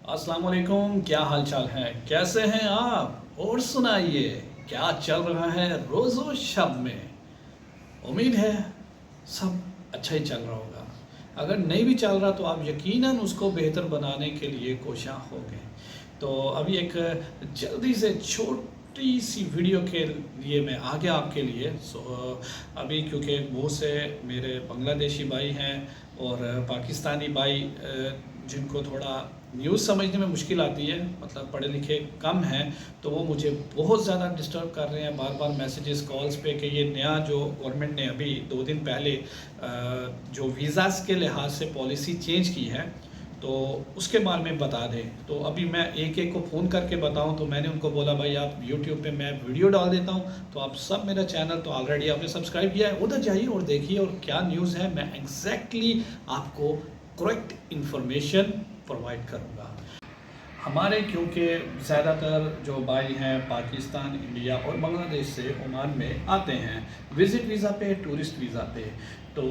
अस्सलाम वालेकुम, क्या हाल चाल है, कैसे हैं आप और सुनाइए क्या चल रहा है रोज़ो शब में। उम्मीद है सब अच्छा ही चल रहा होगा। अगर नहीं भी चल रहा तो आप यकीनन उसको बेहतर बनाने के लिए कोशिश होंगे। तो अभी एक जल्दी से छोटी सी वीडियो के लिए मैं आ गया आपके लिए। अभी क्योंकि बहुत से मेरे बांग्लादेशी भाई हैं और पाकिस्तानी भाई जिनको थोड़ा न्यूज़ समझने में मुश्किल आती है, मतलब पढ़े लिखे कम हैं, तो वो मुझे बहुत ज़्यादा डिस्टर्ब कर रहे हैं बार बार मैसेजेस कॉल्स पे कि ये नया जो गवर्नमेंट ने अभी 2 दिन पहले जो वीज़ास के लिहाज से पॉलिसी चेंज की है तो उसके बारे में बता दें। तो अभी मैं एक एक को फ़ोन करके बताऊं, तो मैंने उनको बोला भाई आप यूट्यूब पे मैं वीडियो डाल देता हूं, तो आप सब मेरा चैनल तो ऑलरेडी आपने सब्सक्राइब किया है, उधर जाइए और देखिए और क्या न्यूज़ है। मैं एग्जैक्टली आपको करेक्ट इन्फॉर्मेशन प्रोवाइड करूँगा। हमारे क्योंकि ज़्यादातर जो भाई हैं पाकिस्तान, इंडिया और बांग्लादेश से ओमान में आते हैं विज़िट वीज़ा पे, टूरिस्ट वीज़ा पे। तो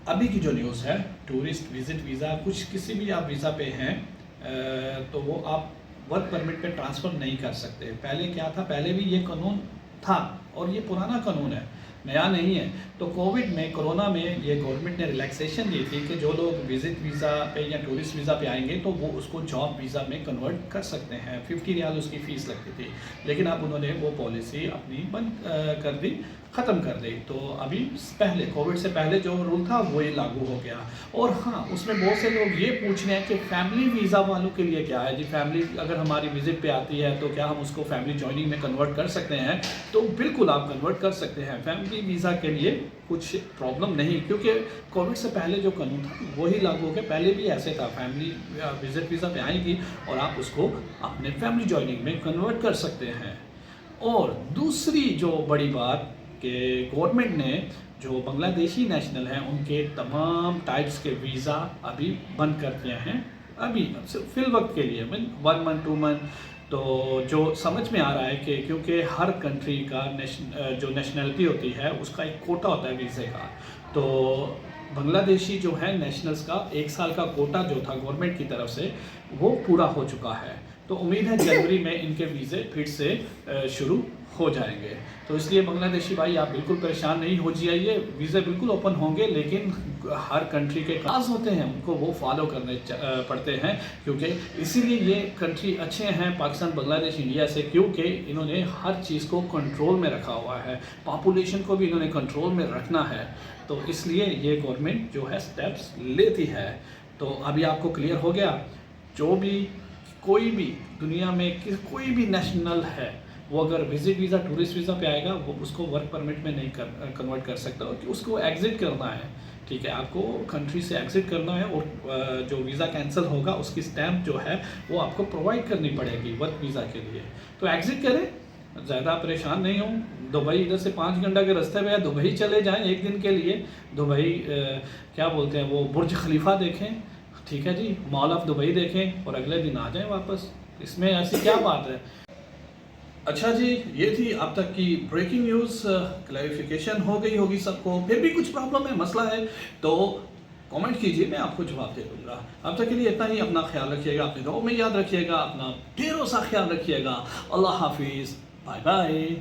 अभी की जो न्यूज़ है, टूरिस्ट विज़िट वीज़ा कुछ किसी भी आप वीज़ा पे हैं तो वो आप वर्क परमिट पे ट्रांसफ़र नहीं कर सकते। पहले क्या था, पहले भी ये कानून था और ये पुराना कानून है, नया नहीं है। तो कोविड में, कोरोना में ये गवर्नमेंट ने रिलैक्सेशन दी थी कि जो लोग विज़िट वीज़ा पे या टूरिस्ट वीज़ा पे आएंगे तो वो उसको जॉब वीज़ा में कन्वर्ट कर सकते हैं। 50 रियाल उसकी फ़ीस लगती थी, लेकिन अब उन्होंने वो पॉलिसी अपनी बंद कर दी, ख़त्म कर दी। तो अभी पहले, कोविड से पहले जो रूल था वो ये लागू हो गया। और हाँ, उसमें बहुत से लोग ये पूछ रहे हैं कि फैमिली वीज़ा वालों के लिए क्या है जी। फैमिली अगर हमारी विज़िट पे आती है तो क्या हम उसको फैमिली जॉइनिंग में कन्वर्ट कर सकते हैं? तो बिल्कुल आप कन्वर्ट कर सकते हैं। फैमिली वीज़ा के लिए कुछ प्रॉब्लम नहीं, क्योंकि कोविड से पहले जो कानून था वही लागू हो गया। पहले भी ऐसे था, फैमिली विज़िट वीज़ा पे आएगी और आप उसको अपने फैमिली जॉइनिंग में कन्वर्ट कर सकते हैं। और दूसरी जो बड़ी बात कि गवर्नमेंट ने जो बांग्लादेशी नेशनल हैं उनके तमाम टाइप्स के वीज़ा अभी बंद कर दिए हैं, अभी सिर्फ फिल वक्त के लिए, मीन 1 मंथ 2 मंथ। तो जो समझ में आ रहा है कि क्योंकि हर कंट्री का जो नेशनलिटी होती है उसका एक कोटा होता है वीज़े का, तो बांग्लादेशी जो है नेशनल्स का 1 साल का कोटा जो था गवर्नमेंट की तरफ से वो पूरा हो चुका है। तो उम्मीद है जनवरी में इनके वीज़े फिर से शुरू हो जाएंगे। तो इसलिए बांग्लादेशी भाई आप बिल्कुल परेशान नहीं हो जाइए, वीज़े बिल्कुल ओपन होंगे, लेकिन हर कंट्री के क्लास होते हैं उनको वो फॉलो करने पड़ते हैं, क्योंकि इसीलिए ये कंट्री अच्छे हैं पाकिस्तान, बांग्लादेश, इंडिया से, क्योंकि इन्होंने हर चीज़ को कंट्रोल में रखा हुआ है, पॉपुलेशन को भी इन्होंने कंट्रोल में रखना है। तो इसलिए ये गवर्नमेंट जो है स्टेप्स लेती है। तो अभी आपको क्लियर हो गया, जो भी कोई भी दुनिया में कोई भी नेशनल है वो अगर विजिट वीज़ा, टूरिस्ट वीज़ा पे आएगा वो उसको वर्क परमिट में नहीं कन्वर्ट कर सकता, कि उसको एग्ज़िट करना है। ठीक है, आपको कंट्री से एग्ज़िट करना है और जो वीज़ा कैंसिल होगा उसकी स्टैम्प जो है वो आपको प्रोवाइड करनी पड़ेगी वर्क वीज़ा के लिए। तो एग्ज़िट करें, ज़्यादा परेशान नहीं हूँ। दुबई इधर से 5 घंटा के रास्ते में है, दुबई चले जाएं 1 दिन के लिए। दुबई क्या बोलते हैं वो, बुर्ज खलीफा देखें, ठीक है जी, मॉल ऑफ दुबई देखें और अगले दिन आ जाएं वापस। इसमें ऐसी क्या बात है। अच्छा जी, ये थी अब तक की ब्रेकिंग न्यूज़। क्लैरिफिकेशन हो गई होगी सबको। फिर भी कुछ प्रॉब्लम है, मसला है तो कमेंट कीजिए, मैं आपको जवाब दे दूँगा। अब तक के लिए इतना ही। अपना ख्याल रखिएगा, अपने दुआओं में याद रखिएगा, अपना ढेरों सा ख्याल रखिएगा। अल्लाह हाफिज़, बाय बाय।